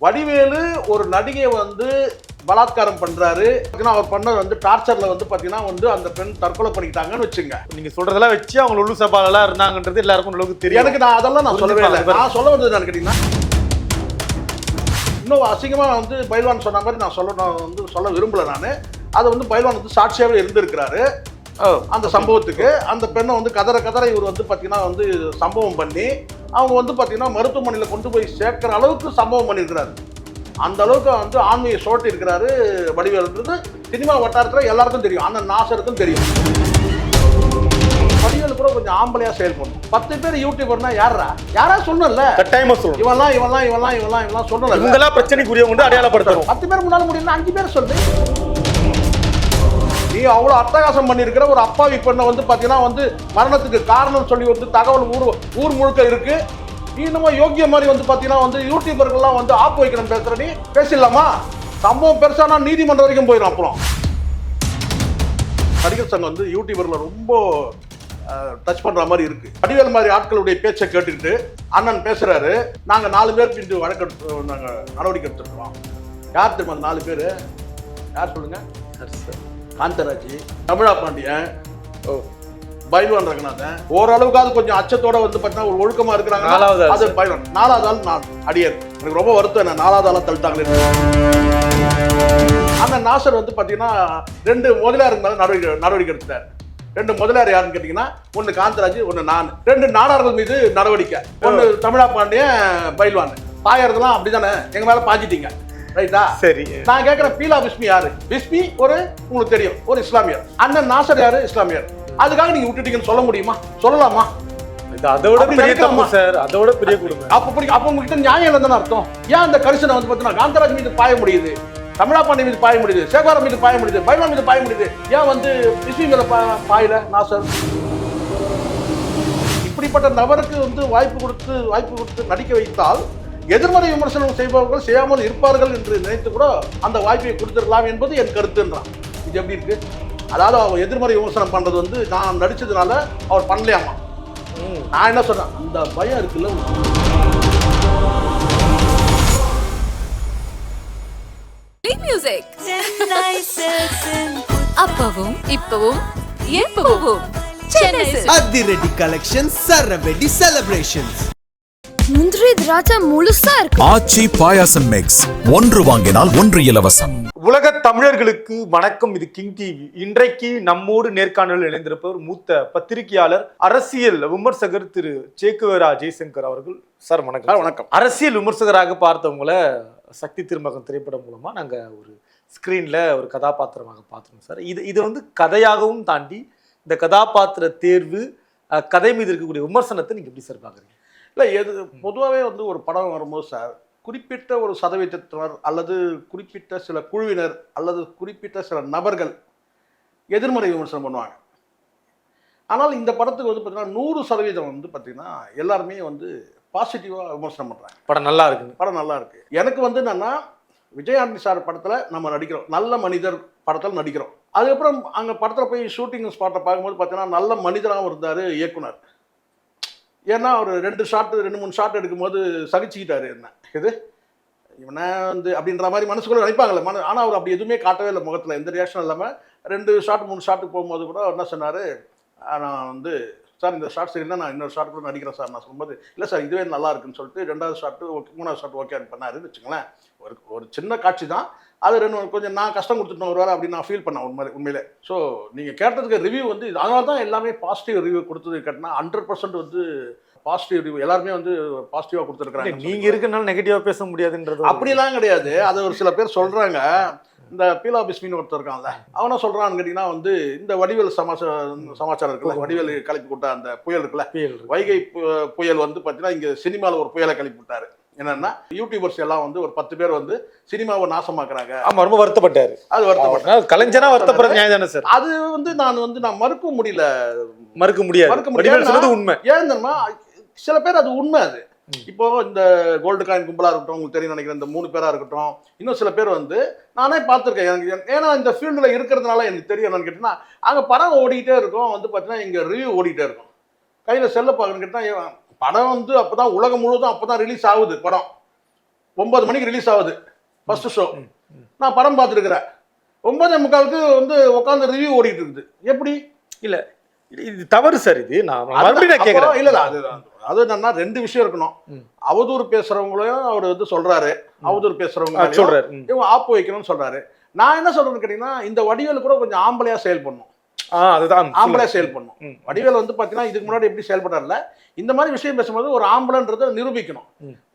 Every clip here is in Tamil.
வடிவேலு ஒரு நடிகை வந்து பலாத்காரம் பண்றாரு. அவர் பண்ணது வந்து டார்ச்சர்ல வந்து பாத்தீங்கன்னா வந்து அந்த பெண் தற்கொலை பண்ணிக்கிட்டாங்கன்னு வச்சுங்க. நீங்க சொல்றதெல்லாம் வச்சு அவங்க லுலு சபாலெல்லாம் இருந்தாங்கன்றது எல்லாருக்கும் அளவுக்கு தெரியும். எனக்கு நான் அதெல்லாம் நான் சொல்லவே இல்லை. நான் சொல்ல வந்தது நான் கேட்டீங்கன்னா இன்னும் அசிங்கமா வந்து பைல்வான் சொன்ன மாதிரி நான் சொல்ல விரும்பல. நான் அதை வந்து பைல்வான் வந்து சாட்சியாகவே இருந்திருக்கிறாரு அந்த சம்பவத்துக்கு. அந்த பெண்ணை வந்து கதற இவர் வந்து பார்த்தீங்கன்னா வந்து சம்பவம் பண்ணி அவங்க வந்து பார்த்தீங்கன்னா மருத்துவமனையில் கொண்டு போய் சேர்க்கிற அளவுக்கு சம்பவம் பண்ணியிருக்கிறாரு. அந்த அளவுக்கு வந்து ஆண்மையை சோட்டி இருக்கிறாரு வடிவேலுன்றது சினிமா வட்டாரத்தில் எல்லாருக்கும் தெரியும். அந்த நாசருக்கும் தெரியும். வடிவேலு கூட கொஞ்சம் ஆம்பளையா செயல்படும். 10 பேர் யூடியூபர்னா யாரா சொன்னல கட்டாயமா சொல்லணும். இவெல்லாம் சொன்னல. இவங்கெல்லாம் பிரச்சனைக்குரியவங்க அடையாளப்படுத்தணும். 10 பேர் முன்னால முடியும்னா 5 பேர் சொல்லு. நீ அவ்வளோ அட்டகாசம் பண்ணியிருக்கிற ஒரு அப்பாவி பெண்ணை வந்து பார்த்தீங்கன்னா வந்து மரணத்துக்கு காரணம் சொல்லி வந்து தகவல் ஊர் முழுக்க இருக்கு. நீ இன்னமும் யோகிய மாதிரி வந்து பார்த்தீங்கன்னா வந்து யூடியூபர்கள்லாம் வந்து ஆப்பு வைக்கணும் பேசுற. நீ பேசிடலாமா? சம்பவம் பெருசானா நீதிமன்றம் வரைக்கும் போயிடும். அப்புறம் நடிகர் சங்கம் வந்து யூடியூபர்ல ரொம்ப டச் பண்ற மாதிரி இருக்கு. வடிவேல் மாதிரி ஆட்களுடைய பேச்சை கேட்டுக்கிட்டு அண்ணன் பேசுறாரு. நாங்க 4 பேர் பின் வழக்கு நாங்க நடவடிக்கை எடுத்துருக்கோம். யார் தெரியுமா அந்த 4 பேர்? யார் சொல்லுங்க? காந்தராஜ், தமிழா பாண்டியன், பைல்வான் ரங்கநாதன். ஓரளவுக்காவது கொஞ்சம் அச்சத்தோட வந்து பார்த்தீங்கன்னா ஒரு ஒழுக்கமா இருக்கிறாங்க. அது பைல்வான். 4வது ஆள் நான் அடியர். எனக்கு ரொம்ப வருத்தம். என்ன 4வது ஆளா தள்ளிட்டாங்களே. அந்த நாசர் வந்து பார்த்தீங்கன்னா 2 முதலியார் மேல நடவடிக்கை எடுத்தார். 2 முதலியார் யாருன்னு கேட்டீங்கன்னா ஒன்னு காந்தராஜ், ஒன்னு நான். 2 நாடார்கள் மீது நடவடிக்கை. ஒன்னு தமிழா பாண்டியன், பைல்வான். பாயறதெல்லாம் அப்படிதானே எங்க மேல பாஞ்சிட்டீங்க. ரைட்டா? சரி. நான் கேட்கிறேன், பீலா பிஸ்மி யாரு? பிஸ்மி ஒரு உங்களுக்கு தெரியும் ஒரு இஸ்லாமியர். அண்ணன் நாசர் யாரு? இஸ்லாமியர். அதுக்காக நீங்க விட்டுட்டீங்கன்னு சொல்ல முடியுமா? சொல்லலாமா? அதோட பெரிய தப்பு சார். அதோட பெரிய கொடுமை. அப்ப உங்ககிட்ட நியாயம் இல்லைன்னு அர்த்தம். ஏன் அந்த கரிசனை வந்து பார்த்தீங்கன்னா காந்தராஜ் மீது பாய முடியுது, தமிழா பாண்டி மீது பாய முடியுது, சேகரம் மீது பாய முடியுது, பைல்வான் மீது பாய முடியுது, ஏன் வந்து பிஸ்மி மேல பாயல நாசர்? இப்படிப்பட்ட நபருக்கு வந்து வாய்ப்பு கொடுத்து நடிக்க வைத்தால் எதிர்மறை விமர்சனம் செய்பவர்கள் செய்யாமல் இருப்பார்கள் என்று நினைத்து கூட அந்த வாய்ப்பை கொடுத்துடலாம் என்பது என் கருத்துன்றான். இது எப்படி இருக்கு? அதாவது அவர் எதிர்மறை விமர்சனம் பண்றது வந்து நான் நடிச்சதுனால அவர் பண்ணலையாமா. நான் என்ன சொன்னேன், அந்த பயம் இருக்குல்ல. அப்பவும் இப்பவும் எப்பவும் அதிரடி கலெக்ஷன், சரவெடி செலிப்ரேஷன்ஸ். முந்திரி திராட்சை முழுசா இருக்கு. ஆச்சி பாயாசம் மிக்ஸ். 1 வாங்கினால் 1 இலவசம். உலக தமிழர்களுக்கு வணக்கம். இது கிங் டிவி. இன்றைக்கு நம்மோடு நேர்காணலில் இணைந்திருப்பவர் மூத்த பத்திரிகையாளர், அரசியல் விமர்சகர் திரு சேக்குவேரா ஜெய்சங்கர் அவர்கள். சார் வணக்கம். வணக்கம். அரசியல் விமர்சகராக பார்த்தவங்கள சக்தி திருமகன் திரைப்படம் மூலமா நாங்க ஒரு ஸ்கிரீன்ல ஒரு கதாபாத்திரமாக பார்த்தோம் சார். இது வந்து கதையாகவும் தாண்டி இந்த கதாபாத்திர தேர்வு, கதை மீது இருக்கக்கூடிய விமர்சனத்தை நீங்க எப்படி சார் பாக்குறீங்க? இல்லை, பொதுவாகவே வந்து ஒரு படம் வரும்போது சார் குறிப்பிட்ட ஒரு சதவீதத்தினர் அல்லது குறிப்பிட்ட சில குழுவினர் அல்லது குறிப்பிட்ட சில நபர்கள் எதிர்மறை விமர்சனம் பண்ணுவாங்க. ஆனால் இந்த படத்துக்கு வந்து பார்த்தீங்கன்னா 100% வந்து பார்த்தீங்கன்னா எல்லாருமே வந்து பாசிட்டிவாக விமர்சனம் பண்ணுறாங்க. படம் நல்லா இருக்கு, படம் நல்லா இருக்கு. எனக்கு வந்து என்னன்னா, விஜயாண்டி சார் படத்தில் நம்ம நடிக்கிறோம், நல்ல மனிதர் படத்தில் நடிக்கிறோம். அதுக்கப்புறம் அங்கே படத்தில் போய் ஷூட்டிங் ஸ்பாட்டை பார்க்கும்போது பார்த்தீங்கன்னா நல்ல மனிதராகவும் இருந்தார் இயக்குனர். ஏன்னா அவர் 2 3 ஷாட் எடுக்கும்போது சகிச்சுக்கிட்டாரு. என்ன இது இவனை வந்து அப்படின்ற மாதிரி மனசுக்குள்ள நினைப்பாங்கல்ல. ஆனால் அவர் அப்படி எதுவுமே காட்டவே இல்லை, முகத்தில் எந்த ரியாக்ஷன் இல்லாமல் 2 ஷாட் 3 ஷாட்டுக்கு போகும்போது கூட என்ன சொன்னார், நான் வந்து சார் இந்த ஷாட் சரியில்லை, நான் இன்னொரு ஷாட் கூட நடிக்கிறேன் சார். நான் சொல்லும்போது இல்லை சார் இதுவே நல்லா இருக்குன்னு சொல்லிட்டு 2வது ஷாட்டு ஓகே, 3வது ஷாட் ஓகே பண்ணாருன்னு வச்சுங்களேன். ஒரு சின்ன காட்சி தான் அது. கொஞ்சம் நான் கஷ்டம் கொடுத்துட்டோம் ஒரு வேலை அப்படின்னு நான் ஃபீல் பண்ணேன் உண்மையிலே. ஸோ நீங்கள் கேட்டதுக்கு ரிவ்யூ வந்து அதனால தான் எல்லாமே பாசிட்டிவ் ரிவ்யூ கொடுத்தது கேட்டினா 100% வந்து பாசிட்டிவ் ரிவ்யூ எல்லாருமே வந்து பாசிட்டிவாக கொடுத்துருக்காங்க. நீங்கள் இருக்கனால நெகட்டிவாக பேச முடியாதுன்றது அப்படிலாம் கிடையாது. அது ஒரு சில பேர் சொல்கிறாங்க. இந்த பீலா பிஸ்மின்னு ஒருத்தர் இருக்கான்ல, அவனா சொல்கிறான்னு கேட்டிங்கன்னா வந்து இந்த வடிவேல் சமாச்சாரம் இருக்குல்ல, வடிவேல் கிளப்பி விட்ட அந்த புயல் இருக்குல்ல, வைகை புயல் வந்து பார்த்தீங்கன்னா இங்கே சினிமாவில் ஒரு புயலை கிளப்பி விட்டாரு. என்னன்னா யூடியூபர்ஸ் எல்லாம் வந்து ஒரு 10 பேர் வந்து சினிமாவை நாசமாக்குறாங்க. ஆமா, ரொம்ப வருத்தப்பட்டாரு. அது வருத்தப்பட்டாரு. கலைஞனா வருத்தப்படுறது நியாயம் தானே சார்? அது வந்து நான் மறுக்க முடியல. மறுக்க முடியாது. உண்மை. ஏன் தெரியுமா, சில பேர் அது உண்மை. அது இப்போ இந்த கோல்டு காயின் கும்பலா இருக்கட்டும், உங்களுக்கு தெரியும் நினைக்கிறேன், இந்த 3 பேரா இருக்கட்டும், இன்னும் சில பேர் வந்து நானே பார்த்துருக்கேன். எனக்கு ஏன்னா இந்த ஃபீல்டில் இருக்கிறதுனால எனக்கு தெரியும். என்னன்னு கேட்டீங்கன்னா அங்கே படம் ஓடிக்கிட்டே இருக்கும், வந்து பார்த்தீங்கன்னா இங்கே ரிவ்யூ ஓடிக்கிட்டே இருக்கும். கையில் செல்ல பார்க்கணுன்னு கேட்டால் படம் வந்து அப்போ தான் உலகம் முழுவதும் அப்போ தான் ரிலீஸ் ஆகுது படம். 9 மணிக்கு ரிலீஸ் ஆகுது ஃபர்ஸ்ட் ஷோ. நான் படம் பார்த்துருக்கிறேன். 9:45க்கு வந்து உட்காந்து ரிவ்யூ ஓடிட்டு இருக்குது. எப்படி? இல்ல இது தவறு சார். இது நான் மறுபடியும் கேட்கிறேன். இல்ல அது என்னன்னா 2 விஷயம் இருக்கணும். அவதூறு பேசுறவங்களையும் அவர் வந்து சொல்றாரு, அவதூறு பேசுறவங்க சொல்றாரு, இவங்க ஆப்பு வைக்கணும்னு சொல்றாரு. நான் என்ன சொல்றேன்னு கேட்டீங்கன்னா, இந்த வடிவேல் கூட கொஞ்சம் ஆம்பளையா செயல் பண்ணும். அதுதான் ஆம்பளையா செயல் பண்ணும். வடிவேல் வந்து பாத்தீங்கன்னா இதுக்கு முன்னாடி எப்படி செயல்பட்டார்ல, இந்த மாதிரி விஷயம் பேசும்போது ஒரு ஆம்பளைன்றதை நிரூபிக்கணும்.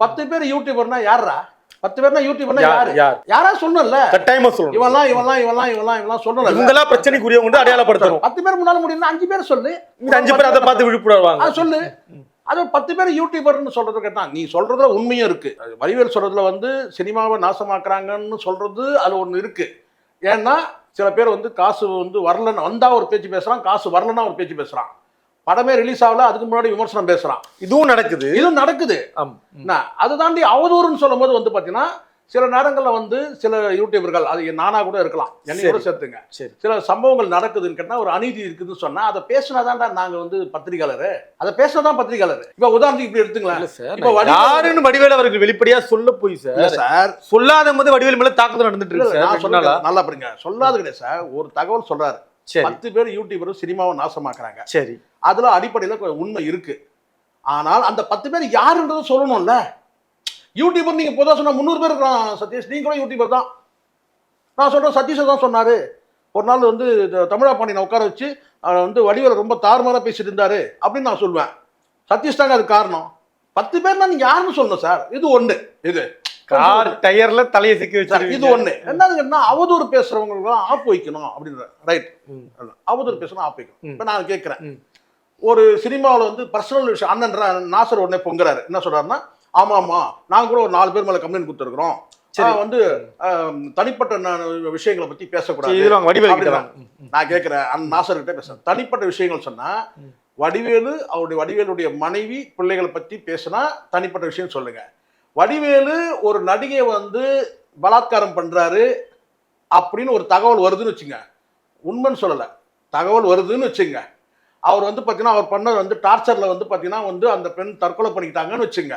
10 பேர் யூடியூபர்னா யாரா? 10 பேர்னா யூடியூபர்னா யாரு? யாரா சொல்லணும்ல, கட்டாயமா சொல்லணும். இவெல்லாம் சொல்லணும். இவங்களா பிரச்சனைக்குரியவங்க அடையாளப்படுத்தணும். 10 பேர் முன்னால முடியும்னா 5 பேர் சொல்லு. இந்த 5 பேர் அதை பார்த்து விழிப்புணர்வாங்க. சொல்லு. அது 10 பேர் யூடியூபர்னு சொல்றது கேட்டா, நீ சொல்றதுல உண்மையும் இருக்கு. வடிவேல் சொல்றதுல வந்து சினிமாவை நாசமாக்குறாங்கன்னு சொல்றது அது ஒண்ணு இருக்கு. ஏன்னா சில பேர் வந்து காசு வந்து வரலன்னு வந்தா ஒரு பேச்சு பேசுறான், காசு வரலன்னா ஒரு பேச்சு பேசுறான். படமே ரிலீஸ் ஆகல, அதுக்கு முன்னாடி விமர்சனம் பேசுறான். இதுவும் நடக்குது. அதை தாண்டி அவதூறுன்னு சொல்லும் போது வந்து பாத்தீங்கன்னா சில நேரங்கள்ல வந்து சில யூடியூபர்கள், அது நானா கூட இருக்கலாம், என்னைய கூட சேர்த்துங்க, சில சம்பவங்கள் நடக்குதுன்னு கேட்டா ஒரு அநீதி இருக்குதுன்னு சொன்னா அதை பேசினாதான்டா நாங்க வந்து பத்திரிகையாளரு, அதை பேசினாதான் பத்திரிகையாளரு. இப்ப உதாரணத்துக்கு இப்படி எடுத்துங்களேன். இப்ப யாருன்னு வடிவேல் அவர்கள் வெளிப்படையா சொல்ல போய் சார் சொல்லாத போது வடிவேல் மேல தாக்குதல் நடந்துட்டு இருக்கு. நான் சொன்னால நல்லா பாருங்க, சொல்லாது கிடையாது சார். ஒரு தகவல் சொல்றாரு, 10 பேர் யூடியூபரும் சினிமாவை நாசமாக்குறாங்க. சரி, அதுல அடிப்படையில உண்மை இருக்கு. ஆனால் அந்த 10 பேர் யாருன்றதை சொல்லணும்ல. யூடியூபர் நீங்க பொதுவாக சொன்னா 300 பேர் இருக்கான். சதீஷ், நீங்க கூட யூடியூபர் தான். நான் சொல்றேன், சதீஷ் தான் சொன்னாரு. ஒரு நாள் வந்து தமிழா பாண்டியனை உட்கார வச்சு வந்து வடிவேல ரொம்ப தாறுமாறா பேசிட்டு இருந்தாரு அப்படின்னு நான் சொல்லுவேன். சதீஷ் தாங்க அது காரணம். 10 பேர்னா நீங்க யாருன்னு சொல்லணும் சார். இது ஒண்ணு. இது கார் டயர்ல தலையை சிக்கி வச்சு இது ஒண்ணு. என்னதுன்னா அவதூறு பேசுறவங்களுக்கு ஆப்பு வைக்கணும் அப்படின்ற. ரைட், அவதூறு பேசணும், ஆப்பு வைக்கணும். இப்ப நான் கேட்கிறேன், ஒரு சினிமாவில் வந்து பர்சனல் விஷயம் அண்ணன் நாசர் உடனே பொங்குறாரு. என்ன சொல்றாருன்னா, ஆமாமா நாங்க கூட ஒரு 4 பேர் மேல கம்ப்ளைண்ட் கொடுத்துருக்கிறோம், வந்து தனிப்பட்ட விஷயங்களை பத்தி பேசக்கூடாது. நான் கேட்கிறேன், அந்த நாசர் கிட்ட பேசுறேன், தனிப்பட்ட விஷயங்கள் சொன்னா வடிவேலுடைய மனைவி பிள்ளைகளை பத்தி பேசினா தனிப்பட்ட விஷயம் சொல்லுங்க. வடிவேலு ஒரு நடிகை வந்து பலாத்காரம் பண்றாரு அப்படின்னு ஒரு தகவல் வருதுன்னு வச்சுங்க, உண்மைன்னு சொல்லல, தகவல் வருதுன்னு வச்சுங்க, அவர் வந்து பாத்தீங்கன்னா அவர் பண்ண வந்து டார்ச்சர்ல வந்து பாத்தீங்கன்னா வந்து அந்த பெண் தற்கொலை பண்ணிக்கிட்டாங்கன்னு வச்சுங்க,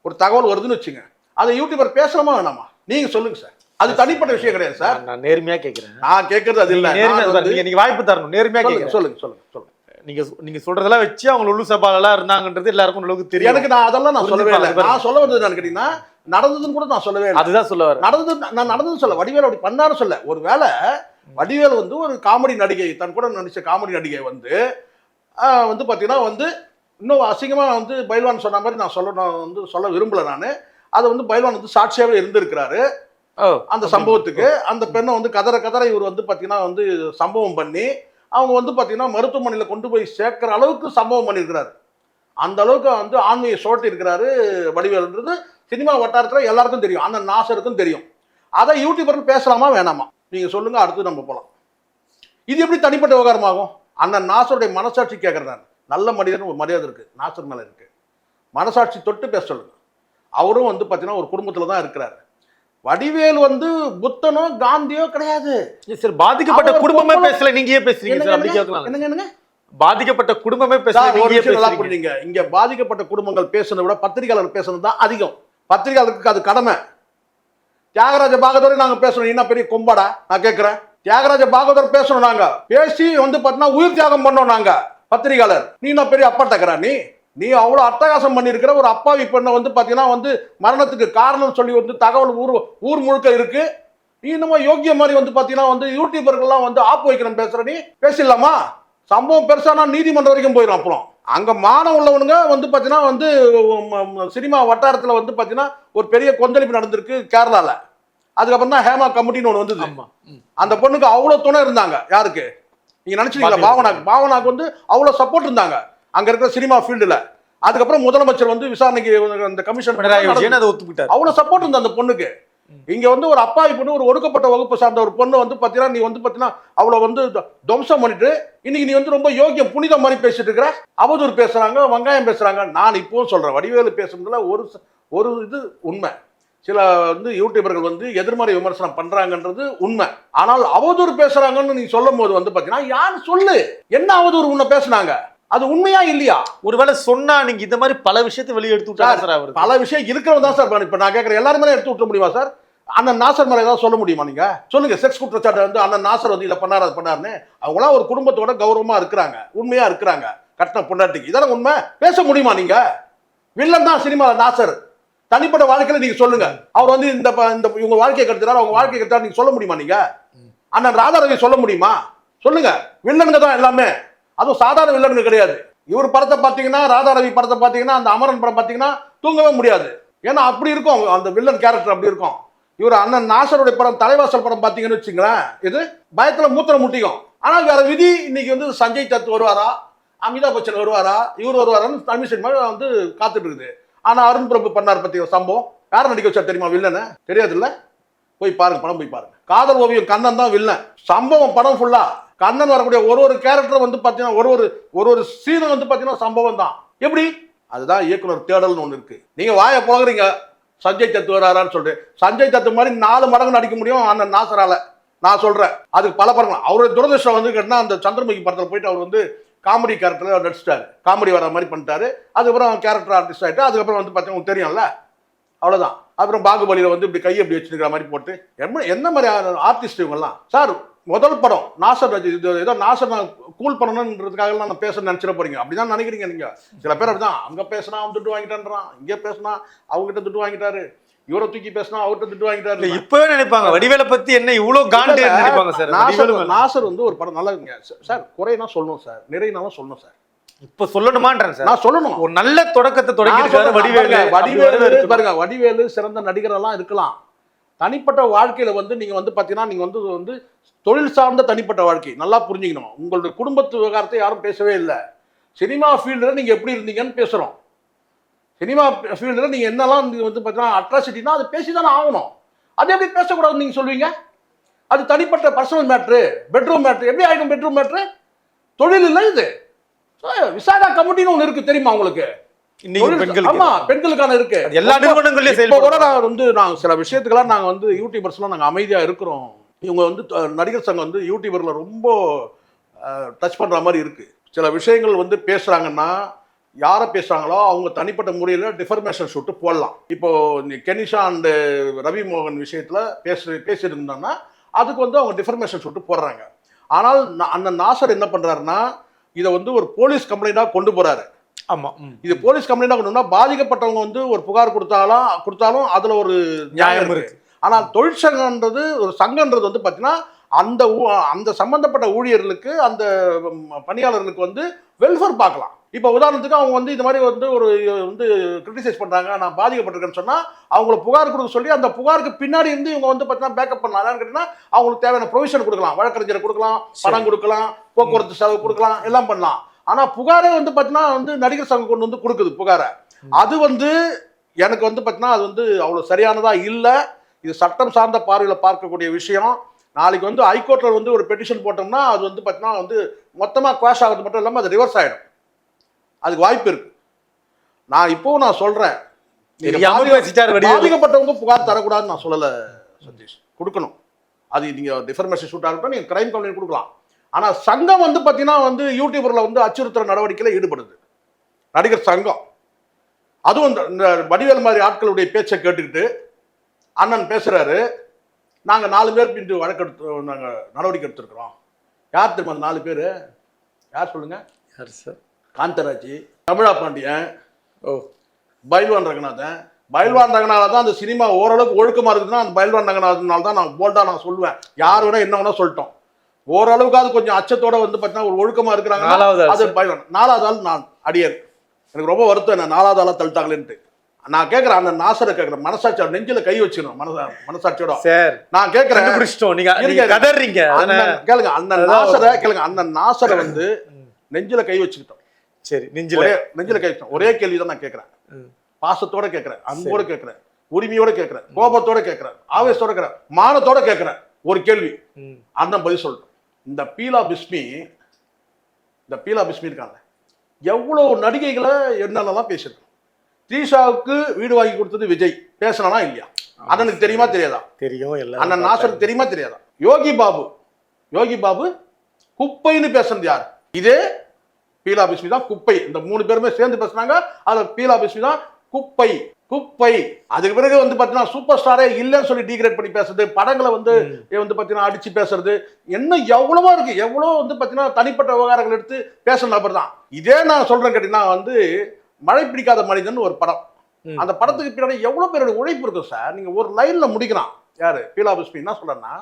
ஒரு தகவல் வருதுன்னு வச்சுங்க, அதை யூடியூபர் பேசலாமா வேணாமா? நீங்க சொல்லுங்க சார். அது தனிப்பட்ட விஷயம் கிடையாது சார். நான் நேர்மையா கேட்கிறேன். நான் கேட்கறது அது இல்ல. நீங்க வாய்ப்பு தரணும். நேர்மையா கேட்கிறேன். சொல்லுங்க. நீங்க சொல்றதெல்லாம் வச்சு அவங்க லுலு சபாலெல்லாம் இருந்தாங்கன்றது எல்லாருக்கும் அளவுக்கு தெரியும். எனக்கு நான் அதெல்லாம் நான் சொல்லவே இல்லை. நான் சொல்ல வந்தது நான் கேட்டீங்கன்னா நடந்ததுன்னு கூட நான் சொல்லவே இல்லை. அதுதான் சொல்ல வரேன். நடந்ததுன்னு சொல்ல, வடிவேல் அப்படி பண்ணாரு சொல்ல. ஒருவேளை வடிவேல் வந்து ஒரு காமெடி நடிகை, தன் கூட நடிச்ச காமெடி நடிகை வந்து வந்து பாத்தீங்கன்னா வந்து இன்னும் அசிங்கமா வந்து பைல்வான் சொன்ன மாதிரி நான் சொல்ல விரும்பல. நான் அதை வந்து பைல்வான் வந்து சாட்சியாவே இருந்திருக்கிறாரு அந்த சம்பவத்துக்கு. அந்த பெண்ணை வந்து கதற இவர் வந்து பாத்தீங்கன்னா வந்து சம்பவம் பண்ணி அவங்க வந்து பாத்தீங்கன்னா மருத்துவமனையில கொண்டு போய் சேர்க்கிற அளவுக்கு சம்பவம் பண்ணியிருக்கிறாரு. அந்த அளவுக்கு வந்து ஆண்மையை சோட்டி இருக்கிறாரு வடிவேல்ன்றது சினிமா வட்டாரத்துல எல்லாருக்கும் தெரியும், அந்த நாசருக்கும் தெரியும். அதை யூடியூபர்கள் பேசலாமா வேணாமா நீங்க சொல்லுங்க. அடுத்து நம்ம போலாம். இது எப்படி தனிப்பட்ட விவகாரமாகும்? அந்த நாசருடைய மனசாட்சி கேட்கறேன். நல்ல மனிதன் ஒரு மரியாதை இருக்கு, நாசர் மேல இருக்கு. மனசாட்சி தொட்டு பேச சொல்லுங்க. அவரும் வந்து பாத்தீங்கன்னா ஒரு குடும்பத்துல தான் இருக்கிறாரு. வடிவேல் வந்து புத்தனோ காந்தியோ கிடையாது. சார், பாதிக்கப்பட்ட குடும்பமே பேசல, நீங்க ஏன் பேசுறீங்க சார்? அப்படி கேட்கலாம். என்னங்க பாதிக்கப்பட்ட குடும்பமே பேசுறீங்க. இங்க பாதிக்கப்பட்ட குடும்பங்கள் பேசுறதை விட பத்திரிகையாளர் பேசுறது தான் அதிகம். பத்திரிகையாளருக்கு அது கடமை. தியாகராஜ பாகவதர் நாங்க பேசணும், என்ன பெரிய கொம்பாடா? நான் கேட்கிறேன், தியாகராஜ பாகவதர் பேசணும், நாங்க பேசி வந்து பாத்தீங்கன்னா உயிர் தியாகம் பண்ணோம் நாங்க பத்திரிகையாளர். நீ என்ன பெரிய அப்பாட்டக்கிறா? நீ அவ்வளவு அட்டகாசம் பண்ணிருக்கிற ஒரு அப்பாவி பெண்ணை வந்து பாத்தீங்கன்னா வந்து மரணத்துக்கு காரணம் சொல்லி வந்து தகவல் ஊர் முழுக்க இருக்கு. நீ இன்னமும் யோகிய மாதிரி வந்து பாத்தீங்கன்னா வந்து யூடியூபர்கள்லாம் வந்து ஆப்பு வைக்கணும் பேசுற. நீ பேசிடலாமா? சம்பவம் பெருசானா நீதிமன்றம் வரைக்கும் போயிடும். அப்புறம் அங்க மானம் உள்ளவனுங்க வந்து பாத்தீங்கன்னா வந்து சினிமா வட்டாரத்துல வந்து பாத்தீங்கன்னா ஒரு பெரிய கொந்தளிப்பு நடந்திருக்கு கேரளால. அதுக்கப்புறம் தான் ஹேமா கமிட்டின்னு ஒண்ணு வந்தது. அந்த பொண்ணுக்கு அவ்வளவு துணை இருந்தாங்க. யாருக்கு நீங்க நினைச்சீங்களா? பாவனாக்கு வந்து அவ்வளவு சப்போர்ட் இருந்தாங்க அங்க இருக்கிற சினிமா ஃபீல்டுல. அதுக்கப்புறம் முதலமைச்சர் வந்து விசாரணைக்கு அந்த கமிஷன் அவ்வளவு சப்போர்ட் இருந்த அந்த பொண்ணுக்கு. இங்க வந்து ஒரு அப்பாவி பொண்ணு, ஒரு ஒடுக்கப்பட்ட வகுப்பு சார்ந்த ஒரு பொண்ணு வந்து பாத்தீங்கன்னா நீ வந்து பாத்தீங்கன்னா அவ்வளவு வந்து துவம்சம் பண்ணிட்டு இன்னைக்கு நீ வந்து ரொம்ப யோகியம் புனிதம் மாதிரி பேசிட்டு இருக்கிற. அவதூறு பேசுறாங்க, வெங்காயம் பேசுறாங்க. நான் இப்பவும் சொல்றேன், வடிவேலு பேசுறதுல ஒரு இது உண்மை. சில வந்து யூடியூபர்கள் வந்து எதிர்மறை விமர்சனம் பண்றாங்கன்றது உண்மை. ஆனால் அவதூறு பேசுறாங்கன்னு நீ சொல்லும் போது வந்து பாத்தீங்கன்னா யாரு சொல்லு, என்ன அவதூறு உன்னை பேசுனாங்க? அது உண்மையா இல்லையா? ஒருவேளை சொன்னா நீங்க இந்த மாதிரி பல விஷயத்தை வெளியே எடுத்து விட்டா சார் அவரு பல விஷயம் இருக்கிறவங்க தான் சார். இப்ப நான் கேட்கறேன், எல்லாருமே எடுத்து விட்ட முடியுமா சார்? அண்ணன் நாசர் மேல ஏதாவது சொல்ல முடியுமா நீங்க? சொல்லுங்க. செக்ஸ் குற்றச்சாட்டு வந்து அண்ணன் நாசர் வந்து இதை பண்ணாரு அது பண்ணாருன்னு. அவங்களாம் ஒரு குடும்பத்தோட கௌரவமா இருக்கிறாங்க, உண்மையா இருக்கிறாங்க, கட்டின பொண்டாட்டிக்கு. இதெல்லாம் உண்மை. பேச முடியுமா நீங்க? வில்லன் தான் சினிமா நாசர். தனிப்பட்ட வாழ்க்கையில நீங்க சொல்லுங்க. அவர் வந்து இந்த இவங்க வாழ்க்கையை கெடுத்தாரு, அவங்க வாழ்க்கையை கெடுத்தாரு நீங்க சொல்ல முடியுமா நீங்க? அண்ணன் ராதாரவி சொல்ல முடியுமா? சொல்லுங்க. வில்லனுங்க தான் எல்லாமே. அதுவும் சாதாரண வில்லனுங்க கிடையாது. இவர் படத்தை பார்த்தீங்கன்னா, ராதாரவி படத்தை பார்த்தீங்கன்னா, அந்த அமரன் படம் பார்த்தீங்கன்னா தூங்கவே முடியாது. ஏன்னா அப்படி இருக்கும் அந்த வில்லன் கேரக்டர், அப்படி இருக்கும். இவர் அண்ணன் நாசருடைய படம் தலைவாசல் படம் பார்த்தீங்கன்னு வச்சுங்களேன், இது பயத்துல மூத்திரம் முட்டிக்கும். ஆனால் வேற விதி. இன்னைக்கு வந்து சஞ்சய் தத் வருவாரா, அமிதாப் பச்சன் வருவாரா, இவர் வருவாரான்னு தமிழ் சினிமா வந்து காத்துட்டு இருக்குது. ஆனா அருண் பிரபு பண்ணார் பத்தி ஒரு சம்பவம் யார் நடிக்க வச்சா தெரியுமா? வில்லன்னு தெரியாது இல்ல? போய் பாருங்க, படம் போய் பாருங்க. காதல் ஓவியம் கண்ணன் தான் வில்லன். சம்பவம் படம் ஃபுல்லா கண்ணன் வரக்கூடிய ஒரு கேரக்டர் வந்து பாத்தீங்கன்னா ஒரு சீன் வந்து பாத்தீங்கன்னா சம்பவம் தான். எப்படி? அதுதான் இயக்குனர் தேடல்னு ஒண்ணு இருக்கு. நீங்க வாயை போகிறீங்க சஞ்சய் தத்து வராரான்னு சொல்லிட்டு. சஞ்சய் தத்து மாதிரி 4 மடங்கு நடிக்க முடியும் அண்ணன் நாசரால. நான் சொல்றேன். அதுக்கு பல படங்கள். அவருடைய துரதிருஷ்டம் வந்து கேட்டா அந்த சந்திரமுகி படத்துல போயிட்டு அவர் வந்து காமெடி கேரக்டர்ல நடிச்சிட்டாரு. காமெடி வர மாதிரி பண்ணிட்டாரு. அதுக்கப்புறம் கேரக்டர் ஆர்டிஸ்ட் ஆயிட்டு அதுக்கப்புறம் வந்து பார்த்தீங்கன்னா தெரியும்ல, அவ்வளோதான். அப்புறம் பாகுபலியில் வந்து இப்படி கையை இப்படி வச்சுருக்கிற மாதிரி போட்டு என்ன மாதிரி ஆர்டிஸ்ட் இவங்கெல்லாம் சார். முதல் படம் நாசர் ஏதோ நாசர் நான் கூல் பண்ணணுன்றதுக்காக நான் பேச நினச்சிட போறீங்க. அப்படிதான் நினைக்கிறீங்க நீங்க. சில பேர் அப்படிதான். அங்கே பேசினா அவன் துட்டு வாங்கிட்டான்றான், இங்கே பேசினா அவங்ககிட்ட துட்டு வாங்கிட்டாரு, இவரை தூக்கி பேசினா அவர்கிட்ட துட்டு வாங்கிட்டாரு. இப்பவே நினைப்பாங்க வடிவேலை பத்தி என்ன இவ்வளவு காண்டு நினைப்பாங்க சார். நாசர் வந்து ஒரு படம் நல்லா இருக்குங்க சார். குறைனா சொல்லணும் சார், நிறைனாலும் சொல்லணும் சார். இப்ப சொல்லணுமான்றேன் சார். நான் சொல்லணும். ஒரு நல்ல தொடக்கத்தை தொடங்கிட்டாரு வடிவேலு. பாருங்க, வடிவேலு சிறந்த நடிகரெல்லாம் இருக்கலாம். தனிப்பட்ட வாழ்க்கையில வந்து நீங்க வந்து பாத்தீங்கன்னா நீங்க வந்து தொழில் சார்ந்த தனிப்பட்ட வாழ்க்கை நல்லா புரிஞ்சுக்கணும். உங்களுடைய குடும்பத்து விவகாரத்தை யாரும் பேசவே இல்லை. சினிமா ஃபீல்டில் நீங்க எப்படி இருந்தீங்கன்னு பேசுறோம். சினிமா ஃபீல்டில் நீங்க என்னெல்லாம் வந்து பார்த்தீங்கன்னா அட்ராசிட்டினா அது பேசி தானே ஆகணும். அது எப்படி பேசக்கூடாதுன்னு நீங்க சொல்லுவீங்க? அது தனிப்பட்ட பர்சனல் மேட்ரு, பெட்ரூம் மேட்ரு. எப்படி ஆகிடும் பெட்ரூம் மேட்ரு? தொழில் இல்லை இது. விசாகா கமிட்டின்னு ஒன்று இருக்கு, தெரியுமா உங்களுக்கு? ஆமா, பெண்களுக்கான இருக்கு. எல்லா நிறுவனங்களையும் கூட நான் சில விஷயத்துக்கெல்லாம் நாங்க வந்து யூடியூபர்ஸ்லாம் நாங்க அமைதியா இருக்கிறோம். இவங்க வந்து நடிகர் சங்கம் வந்து யூடியூபர்ல ரொம்ப டச் பண்ற மாதிரி இருக்கு. சில விஷயங்கள் வந்து பேசுறாங்கன்னா யாரை பேசுறாங்களோ அவங்க தனிப்பட்ட முறையில் டிஃபர்மேஷன் ஷூட்டு போடலாம். இப்போ கெனிஷா அண்ட் ரவி மோகன் விஷயத்துல பேசியிருந்தோம்னா அதுக்கு வந்து அவங்க டிஃபர்மேஷன் ஷூட்டு போடுறாங்க. ஆனால் அந்த நாசர் என்ன பண்றாருன்னா இதை வந்து ஒரு போலீஸ் கம்ப்ளைண்டா கொண்டு போறாரு. ஆமா, இது போலீஸ் கம்ப்ளைண்டா கொண்டு பாதிக்கப்பட்டவங்க வந்து ஒரு புகார் கொடுத்தாலும் அதுல ஒரு நியாயம் இருக்கு. ஆனால் தொழிற்சங்கன்றது ஒரு சங்கன்றது வந்து பார்த்தீங்கன்னா அந்த சம்பந்தப்பட்ட ஊழியர்களுக்கு அந்த பணியாளர்களுக்கு வந்து வெல்ஃபேர் பார்க்கலாம். இப்போ உதாரணத்துக்கு அவங்க வந்து இது மாதிரி வந்து ஒரு வந்து கிரிட்டிசைஸ் பண்ணுறாங்க, நான் பாதிக்கப்பட்டிருக்கேன்னு சொன்னால் அவங்கள புகார் கொடுக்க சொல்லி அந்த புகாருக்கு பின்னாடி இருந்து இவங்க வந்து பார்த்தீங்கன்னா பேக்கப் பண்ணலாம். என்னன்னு கேட்டிங்கன்னா அவங்களுக்கு தேவையான ப்ரொவிஷன் கொடுக்கலாம், வழக்கறிஞரை கொடுக்கலாம், பணம் கொடுக்கலாம், போக்குவரத்து செலவு கொடுக்கலாம், எல்லாம் பண்ணலாம். ஆனால் புகாரே வந்து பார்த்தீங்கன்னா வந்து நடிகர் சங்கம் கொண்டு வந்து கொடுக்குது புகாரை. அது வந்து எனக்கு வந்து பார்த்தீங்கன்னா அது வந்து அவ்வளோ சரியானதாக இல்லை. இது சட்டம் சார்ந்த பார்வையில் பார்க்கக்கூடிய விஷயம். நாளைக்கு வந்து ஹைகோர்ட்டில் வந்து ஒரு பெட்டிஷன் போட்டோம்னா அது வந்து பார்த்தீங்கன்னா வந்து மொத்தமாக குவாஷ் ஆகிறது மட்டும் இல்லாமல் அது ரிவர்ஸ் ஆகிடும். அதுக்கு வாய்ப்பு இருக்கு. நான் சொல்றேன், பாதிக்கப்பட்டவங்க புகார் தரக்கூடாதுன்னு நான் சொல்லலை சதீஷ். கொடுக்கணும். அது நீங்க டிஃபர்மேஷன் ஷூட் ஆகட்டும், நீங்க கிரைம் கம்ப்ளைண்ட் கொடுக்கலாம். ஆனா சங்கம் வந்து பார்த்தீங்கன்னா வந்து யூடியூபர்ல வந்து அச்சுறுத்தல் நடவடிக்கையில் ஈடுபடுது நடிகர் சங்கம். அதுவும் இந்த வடிவேல் மாதிரி ஆட்களுடைய பேச்சை கேட்டுக்கிட்டு அண்ணன் பேசுறாரு, நாங்க 4 பேர் பின்பு வழக்கெடுத்து நாங்க நடவடிக்கை எடுத்திருக்கிறோம். யார் தெரியுமா அந்த 4 பேர்? யார் சொல்லுங்க? யார் சார்? காந்தராஜ், தமிழா பாண்டியன், பைல்வான் ரங்கநாதன். பைல்வான் ரங்கநாதன் தான் அந்த சினிமா ஓரளவுக்கு ஒழுக்கமா இருக்குதுன்னா அந்த பைல்வான் ரங்கநாதனால தான் நான் போல்டா நான் சொல்லுவேன். யார் வேணா என்ன வேணா சொல்லிட்டோம். ஓரளவுக்காவது கொஞ்சம் அச்சத்தோட வந்து பார்த்தீங்கன்னா ஒரு ஒழுக்கமா இருக்கிறாங்க. அது பைல்வான். 4வது ஆள் நான் அடியேன். எனக்கு ரொம்ப வருத்தம் என்ன 4வது ஆளா தள்ளிட்டாங்களேன்ட்டு. நான் கேட்கிறேன், அந்த நாசரை கேட்கிறேன், மனசாட்சி நெஞ்சில கை வச்சுக்கணும். மனசாட்சியோட நான் கேட்கிறேன். கேளுங்க, அந்த நாசரை கேளுங்க. அந்த நாசரை வந்து நெஞ்சில கை வச்சுக்கிட்டோம். சரி, நெஞ்சில கை வச்சுட்டோம். ஒரே கேள்விதான் நான் கேட்கிறேன். பாசத்தோட கேட்கிறேன், அன்போட கேட்கிறேன், உரிமையோட கேட்கிறேன், கோபத்தோட கேட்கிறேன், ஆவேசத்தோட கேட்கிறேன், மானத்தோட கேட்கிறேன். ஒரு கேள்வி அண்ணன் பதில் சொல்லிட்டோம். இந்த பீலா பிஸ்மி இருக்காங்க, எவ்வளவு நடிகைகளை என்னென்னலாம் பேசிருக்கோம். த்ரீஷாவுக்கு வீடு வாங்கி கொடுத்தது விஜய், பேசனா இல்லையா? அண்ணனுக்கு தெரியுமா தெரியாதா? தெரியும். அண்ணன் நாசருக்கு தெரியுமா தெரியாதா? யோகி பாபு குப்பைன்னு பேசுறது யார்? இதே பீலா பிஸ்மி தான் குப்பை. இந்த 3 பேருமே சேர்ந்து பேசுனாங்க. அதுல பீலா பிஸ்மி தான் குப்பை குப்பை. அதுக்கு பிறகு வந்து பாத்தீங்கன்னா சூப்பர் ஸ்டாரே இல்லைன்னு சொல்லி டீக்ரேட் பண்ணி பேசுறது, படங்களை வந்து பாத்தீங்கன்னா அடிச்சு பேசுறது, என்ன எவ்வளவோ இருக்கு. எவ்வளோ வந்து பாத்தீங்கன்னா தனிப்பட்ட விவகாரங்கள் எடுத்து பேசுற நபர் தான். இதே நான் சொல்றேன் கேட்டீங்கன்னா வந்து மழை பிடிக்காத மனிதன் ஒரு படம். அந்த படத்துக்கு பின்னாடி எவ்வளவு பேரோட உழைப்பு இருக்கும் சார். நீங்க ஒரு லைன்ல முடிக்கலாம். யாரு பீலா பிஸ்மி என்ன சொல்றேன்னா,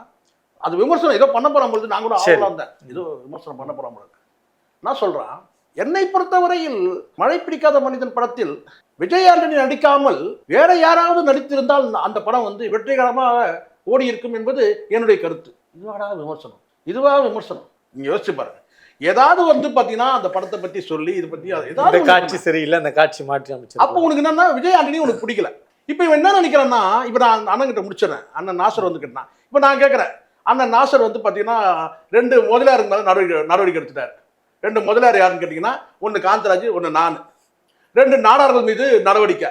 அது விமர்சனம் ஏதோ பண்ண போறாங்க. நான் கூட ஆவலா இருந்தேன், ஏதோ விமர்சனம் பண்ண போறாங்க. நான் சொல்றேன், என்னை பொறுத்தவரையில் மழை பிடிக்காத மனிதன் படத்தில் விஜய் ஆண்டனி நடிக்காமல் வேற யாராவது நடித்திருந்தால் அந்த படம் வந்து வெற்றிகரமாக ஓடி இருக்கும் என்பது என்னுடைய கருத்து. இதுவாடா விமர்சனம், இதுவா விமர்சனம்? நீங்க யோசிச்சு பாருங்க. ஏதாவது வந்து பாத்தீங்கன்னா அந்த படத்தை பத்தி சொல்லி இது பத்தி ஏதாவது காட்சி சரியில்லை, அந்த காட்சி மாற்றி அமைச்சு. அப்போ உனக்கு என்னன்னா விஜய் ஆண்டனி உனக்கு பிடிக்கல. இப்ப இவன் என்ன நினைக்கிறான்னா, இப்ப நான் அண்ணன் கிட்ட முடிச்சிடறேன். அண்ணன் நாசர் வந்து கேட்டான். இப்ப நான் கேட்கிறேன், அண்ணன் நாசர் வந்து பாத்தீங்கன்னா 2 முதலியாருக்கு மேல நடவடிக்கை எடுத்துட்டாரு. 2 முதலியார் யாருன்னு கேட்டீங்கன்னா, ஒன்னு காந்தராஜ், ஒன்னு நான். 2 நாடார்கள் மீது நடவடிக்கை.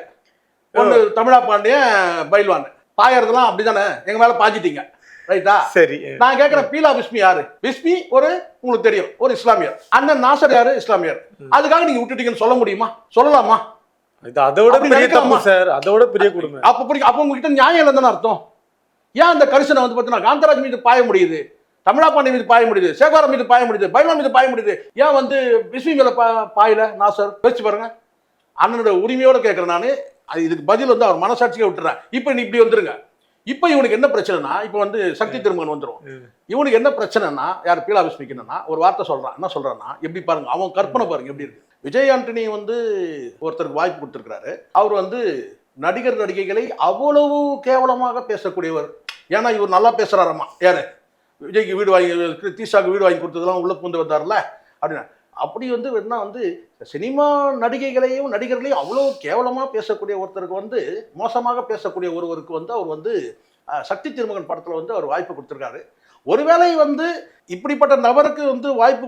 ஒன்னு தமிழா பாண்டியன், பைல்வான். பாயறதுலாம் அப்படிதானே, எங்க மேல பாஞ்சிட்டீங்க, ரைட்டா? சரி. நான் கேட்கிறேன், பீலா பிஸ்மி யாரு? பிஸ்மி ஒரு உங்களுக்கு தெரியும், ஒரு இஸ்லாமியர். அண்ணன் நாசர் யாரு? இஸ்லாமியர். அதுக்காக நீங்க விட்டுட்டீங்கன்னு சொல்ல முடியுமா? சொல்லலாமா? இது அதோட பெரிய தப்பு சார், அதோட பெரிய கொடுமை. அப்ப உங்ககிட்ட நியாயம் இல்லைன்னு அர்த்தம். ஏன் அந்த கரிசனை வந்து பார்த்தீங்கன்னா காந்தராஜ் மீது பாய முடியுது, தமிழா பாண்டியன் மீது பாய முடியுது, சேகரம் மீது பாய முடியுது, பைல்வான் மீது பாய முடியுது, ஏன் வந்து பிஸ்மி மேல பாயல நாசர்? பேச்சு பாருங்க. அண்ணனோட உரிமையோட கேட்கிறேன் நானு. இதுக்கு பதில் வந்து அவர் மனசாட்சியை விட்டுறேன். இப்ப நீ இப்படி வந்துருங்க. இப்ப இவனுக்கு என்ன பிரச்சனைனா, இப்ப வந்து சக்தி திருமகன் வந்துடும். இவனுக்கு என்ன பிரச்சனைனா, யார் பீலா பிஸ்மிக்கு என்னன்னா ஒரு வார்த்தை சொல்றான். என்ன சொல்றான்னா, எப்படி பாருங்க, அவன் கற்பனை பாருங்க எப்படி இருக்கு. விஜய் ஆண்டனி வந்து ஒருத்தருக்கு வாய்ப்பு கொடுத்திருக்கிறாரு. அவர் வந்து நடிகர் நடிகைகளை அவ்வளவு கேவலமாக பேசக்கூடியவர். ஏன்னா இவர் நல்லா பேசுறாராமா. யாரு? விஜய்க்கு வீடு வாங்கி, தீஷாக்கு வீடு வாங்கி கொடுத்ததெல்லாம் உள்ள பூந்து வந்தார்ல அப்படின்னா. அப்படி வந்து என்ன வந்து சினிமா நடிகைகளையும் நடிகர்களையும் அவ்வளோ கேவலமாக பேசக்கூடிய ஒருத்தருக்கு வந்து, மோசமாக பேசக்கூடிய ஒருவருக்கு வந்து அவர் வந்து சக்தி திருமகன் படத்தில் வந்து அவர் வாய்ப்பு கொடுத்துருக்காரு. ஒருவேளை வந்து இப்படிப்பட்ட நபருக்கு வந்து வாய்ப்பு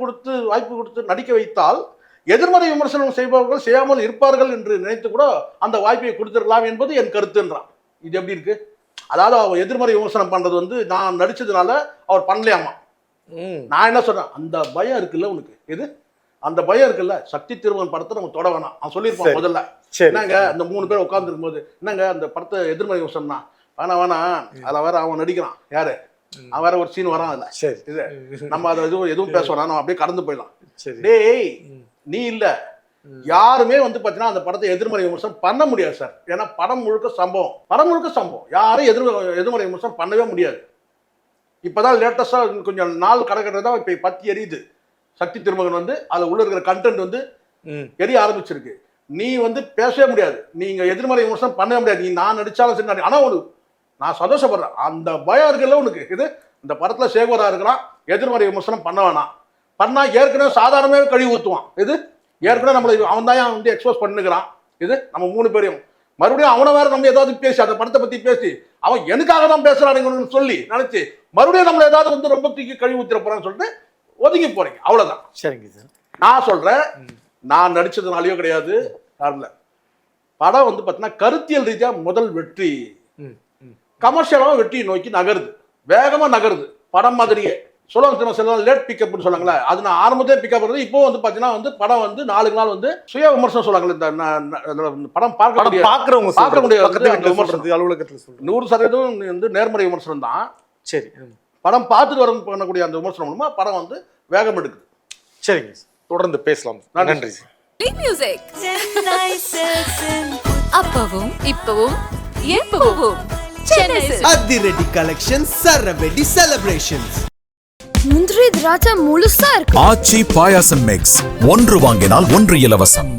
கொடுத்து நடிக்க வைத்தால் எதிர்மறை விமர்சனம் செய்பவர்கள் செய்யாமல் இருப்பார்கள் என்று நினைத்து கூட அந்த வாய்ப்பை கொடுத்துருக்கலாம் என்பது என் கருத்துன்றான். இது எப்படி இருக்கு? அதாவது அவர் எதிர்மறை விமர்சனம் பண்றது வந்து நான் நடிச்சதுனால அவர் பண்ணலையாமா. நான் என்ன சொல்றேன், அந்த பயம் இருக்குல்ல உனக்கு, எது அந்த பயம் இருக்குல்ல, சக்தி திருமகன் படத்தை நம்ம தொட வேணாம். அவன் சொல்லியிருப்பான் முதல்ல. என்னங்க அந்த 3 பேர் உட்கார்ந்து இருக்கும்போது, என்னங்க அந்த படத்தை எதிர்மறை விமர்சனம் தான் வேணாம், அதில் வேற அவன் நடிக்கிறான். யாரு? அவன் வேற ஒரு சீன் வரான். அதுல இது நம்ம அதை எதுவும் பேச வேணாம், நம்ம அப்படியே கடந்து போயிடலாம். டேய் நீ இல்ல, யாருமே வந்து பாத்தீங்கன்னா அந்த படத்தை எதிர்மறை விமர்சனம் பண்ண முடியாது சார். ஏன்னா படம் முழுக்க சம்பவம். யாரும் எதிர்மறை விமர்சனம் பண்ணவே முடியாது. இப்பதான் லேட்டஸ்டா கொஞ்சம் நாள் கடற்கதான் இப்ப பத்தி எரியுது. சக்தி திருமகன் வந்து அது உள்ள இருக்கிற கண்டென்ட் வந்து எரிய ஆரம்பிச்சிருக்கு. நீ வந்து பேசவே முடியாது, நீங்க எதிர்மறை விமர்சனம் பண்ணவே முடியாது. நீ நான் நடிச்சாலும் சரி. ஆனா நான் சந்தோஷப்படுறேன், அந்த பயம் இருக்குல்ல உனக்கு. இது இந்த படத்துல சேகரா இருக்கிறான், எதிர்மறை விமர்சனம் பண்ண வேணாம். பண்ணா ஏற்கனவே சாதாரணமே கழுவி ஊற்றுவான். இது ஏற்கனவே நம்மளை அவன் தான் வந்து எக்ஸ்போஸ் பண்ணுகிறான். இது நம்ம 3 பேரையும் மறுபடியும் அவனை வேற நம்ம ஏதாவது பேசி அந்த படத்தை பத்தி பேசி அவன் எனக்காக தான் பேசுறானுங்கன்னு சொல்லி நினைச்சு மறுபடியும் நம்மள ஏதாவது வந்து ரொம்ப தூக்கி கழுவி ஊத்திர போறான்னு சொல்லிட்டு ஒதுங்கி போறீங்க. அவ்வளவுதான். சரிங்க சார். நான் சொல்றேன், நான் நடிச்சதுனாலயோ கிடையாது, படம் வந்து பாத்தீங்கன்னா கருத்தியல் ரீதியா முதல் வெற்றி, கமர்ஷியலாவும் வெற்றியை நோக்கி நகருது, வேகமா நகருது. படம் மாதிரியே சொல்லுவாங்க, லேட் பிக்கப்னு சொல்லுவாங்களே, அது நான் ஆரம்பத்தே பிக்கப் பண்ணுறது. இப்போ வந்து பார்த்தீங்கன்னா வந்து படம் வந்து 4 நாள் வந்து சுய விமர்சனம் சொல்லுவாங்க. இந்த படம் பார்க்க முடியாது அலுவலகத்தில் 100% வந்து நேர்மறை விமர்சனம் தான். சரி, படம் பார்த்துட்டு வர பண்ணக்கூடிய அந்த விமர்சனம் மூலமா படம் வந்து வேகம் எடுக்குது. சரிங்க, தொடர்ந்து பேசலாம். நன்றி. அப்பவும் இப்பவும் எப்பவும் அதிரடி கலெக்ஷன்ஸ், சரவெடி செலிப்ரேஷன்ஸ். முந்திரி திராட்சை முழுசா இருக்கு. ஆச்சி பாயாசம் மிக்ஸ், 1 வாங்கினால் 1 இலவசம்.